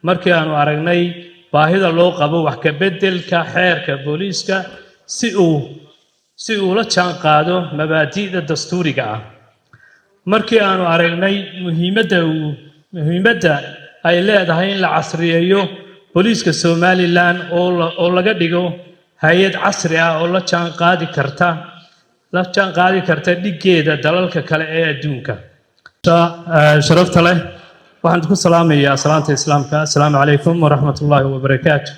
markii aanu aragnay baahida loo qabo wax ka beddelka xeerka booliiska si uu la jaan qaado mabaadi'da dastuuriga ah markii aanu aragnay muhiimadda ay leedahay in la casriyeeyo booliiska Somaliland oo laga dhigo hay'ad casri ah oo la jaan qaadi karta dhigeeda dalalka kale ee adduunka sharafta leh waxaan ku salaamayaa salaanta islaamka assalaamu calaykum wa rahmatullaahi wa barakaatuh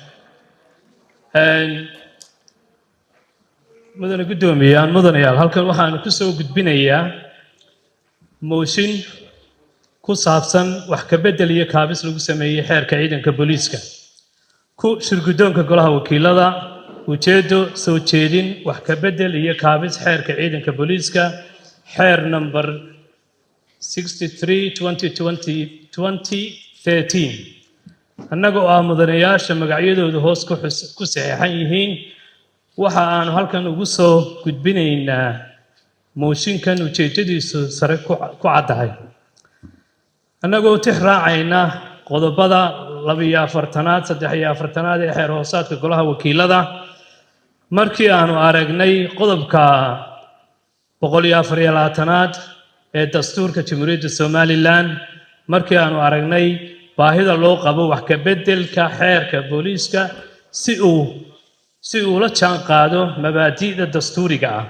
mudane gudoomiyaan mudanayaal halkan waxaan ku soo gudbinayaa mooshin ku saabsan wax ka beddel iyo kaabis lagu sameeyay xeerka ciidanka booliiska ku shirgudoonka golaha wakiilada ujeedo soo jeedin wax ka beddel iyo kaabis xeerka ciidanka booliiska xeer number 63/2013 annaga oo mudanayaasha magacyadooda hoos ku saxeexan yihiin waxa aan halkan ugu soo gudbinaynaa mooshinkan ujeedadiisu sare ku caddahay annagoo tix raacayna qodobada 24aad 43aad ee xeer hoosaadka golaha wakiilada markii aanu aragnay qodobka 124aad ee dastuurka Jamhuuriyadda Somaliland markii aanu aragnay baahida loo qabo wax ka beddelka xeerka booliiska si uu la jaan qaado mabaadi'da dastuuriga ah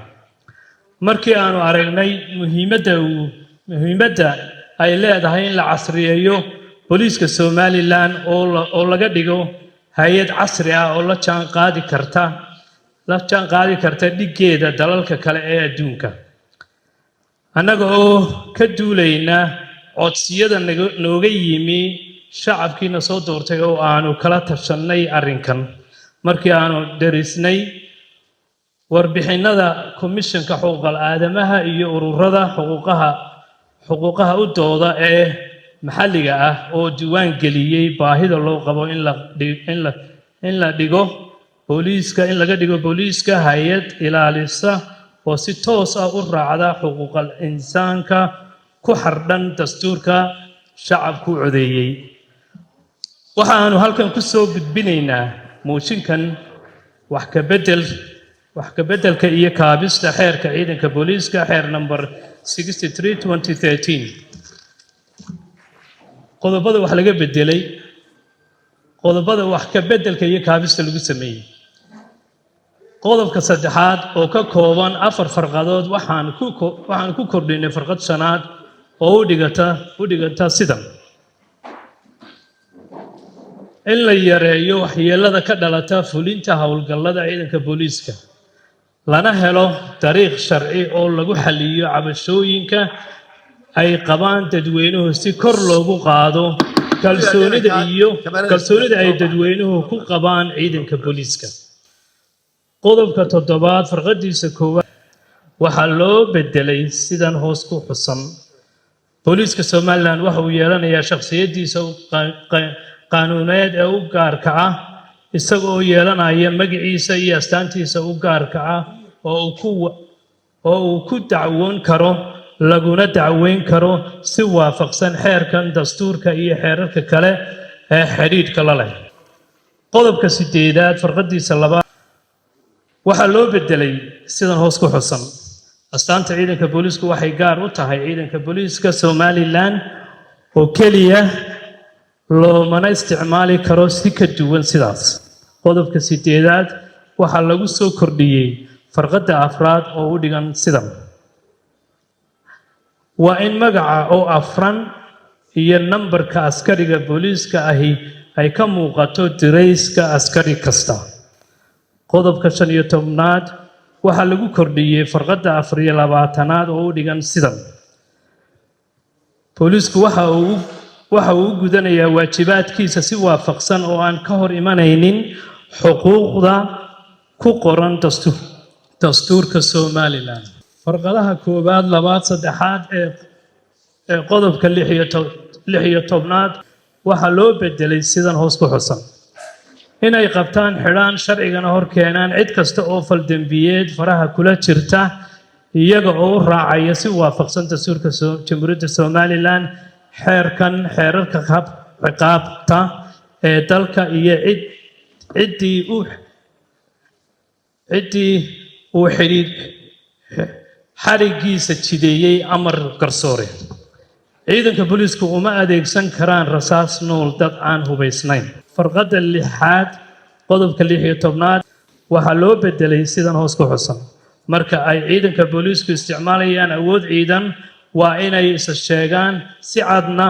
markii aanu aragnay muhiimadda ay leedahay in la casriyeeyo booliiska Somaliland oo laga dhigo hay'ad casri ah oo la jaan qaadi karta dhigeeda dalalka kale ee adduunka annaga oo ka duulayna codsiyada nooga yimi shacabkiina soo doortay oo aanu kala tashanay arrinkan markii aanu derisnay warbixinada komishanka xuquuqal aadamaha iyo ururada xuquuqaha u dooda ee maxalliga ah oo diiwaan geliyay baahida loo qabo in laga dhigo booliiska hay'ad ilaalisa oo si toos ah u raacda xuquuqal insaanka ku xardhan dastuurka shacabku codeeyay waxaanu halkan ku soo gudbinaynaa mooshinkan wax ka beddelka iyo kaabista xeerka ciidanka booliiska xeer number 63/2013 qodobada wax laga beddelay qodobada wax ka beddelka iyo kaabista lagu sameeyay qodobka saddexaad oo ka kooban 4 farqadood waxaan ku kordhinay farqad shanaad oo u dhigata sidan in la yareeyo waxyeelada ka dhalata fulinta howlgallada ciidanka booliiska lana helo dariiq sharci oo lagu xalliyo cabashooyinka ay qabaan dadweynuhu si kor loogu qaado kalsoonida ay dadweynuhu ku qabaan ciidanka booliiska qodobka 7 farqadiisa koowaad waxaa loo beddelay sidan hoos ku xusan booliiska Somaliland waxa uu yeelanayaa shakhsiyadiisa qaanuuneed ee u gaarka ah isagoo yeelanaya magaciisa iyo astaantiisa u gaarka ah oo uu ku dacwoon karo laguna dacweyn karo si waafaqsan xeerkan dastuurka iyo xeerarka kale ee xiriirka la leh qodobka 8 farqadiisa 2 waxaa loo beddelay sidan hoos ku xusan astaanta ciidanka booliisku waxay gaar u tahay ciidanka booliiska Somaliland oo kaliya loomana isticmaali karo si ka duwan sidaas qodobka 8 waxaa lagu soo kordhiyay farqada 4 oo u dhigan sidan waa in magaca oo afran iyo nambarka askariga booliiska ahi ay ka muuqato dirayska askari kasta qodobka 15 waxaa lagu kordhiyay farqada 24aad oo u dhigan sidan booliisku waxa uu gudanayaa waajibaadkiisa si waafaqsan oo aan ka hor imanaynin xuquuqda ku qoran dastuurka Somaliland farqadaha 1, 2, 3 ee qodobka 16 waxaa loo beddelay sidan hoos ku xusan inay qabtaan xidhaan sharcigana hor keenaan cid kasta oo fal dambiyeed faraha kula jirta iyaga oo raacaya si waafaqsan dastuurka Jamhuuriyadda Somaliland xeerkan xeerarka ciqaabta dalka iyo ciddii uu xarigiisa jideeyey amar garsoore. ciidanka booliisku uma adeegsan karaan rasaas nool dad aan hubaysnayn. farqadda 6aad qodobka 16aad waxaa loo bedelay sidan hoos ku xusan. marka ay ciidanka booliisku isticmaalayaan awood ciidan waa inay isa sheegaan si cadna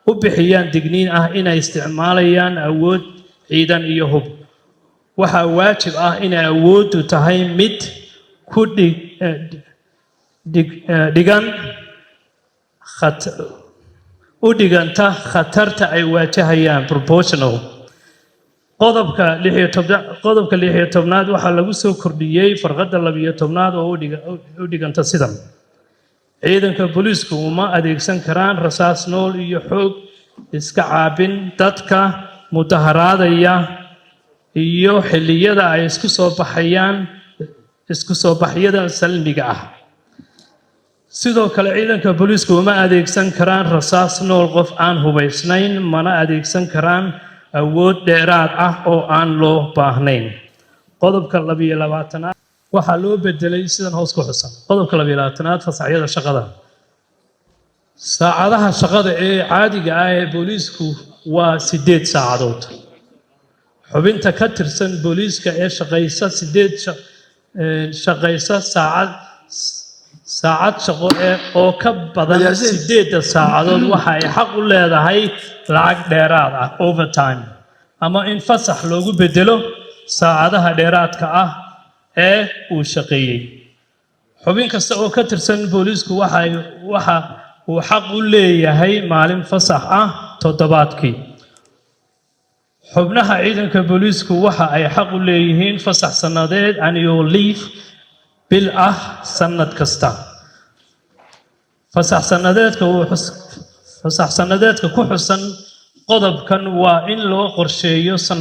u bixiyaan digniin ah inay isticmaalayaan awood ciidan iyo hub. waxaa waajib ah inay awooddu tahay mid ku dhiganta khatarta ay waajahayaan proportional. qodobka 16aad waxaa lagu soo kordhiyey farqadda 12aad oo u dhiganta sidan. ciidanka booliisku uma adeegsan karaan rasaas nool iyo xoog iska caabin dadka mudaharaadaya iyo xilliyada ay isku soo baxyada salmiga ah. sidoo kale ciidanka booliisku uma adeegsan karaan rasaas nool qof aan hubaysnayn, mana adeegsan karaan awood dheeraad ah oo aan loo baahnayn. qodobka 22aad waxaa loo bedelay sidan hoos ku xusan. qodobka 22aad fasaxyada shaqada. saacadaha shaqada ee caadiga ah ee booliisku waa 8 saacadood. xubinta ka tirsan booliiska ee shaqaysa saacad shaqo oo ka badan 8 saacadood waxa ay xaq u leedahay lacag dheeraad ah overtime, ama in fasax loogu bedelo saacadaha dheeraadka ah ee uu shaqeeyey. xubin kasta oo ka tirsan booliisku waxa uu xaq u leeyahay maalin fasax ah toddobaadkii. xubnaha ciidanka booliisku waxa ay xaq u leeyihiin fasax sannadeed annual leave bil ah sanad kasta. fasax sannadeedka ku xusan qodobkan waa in loo qorsheeyo sanad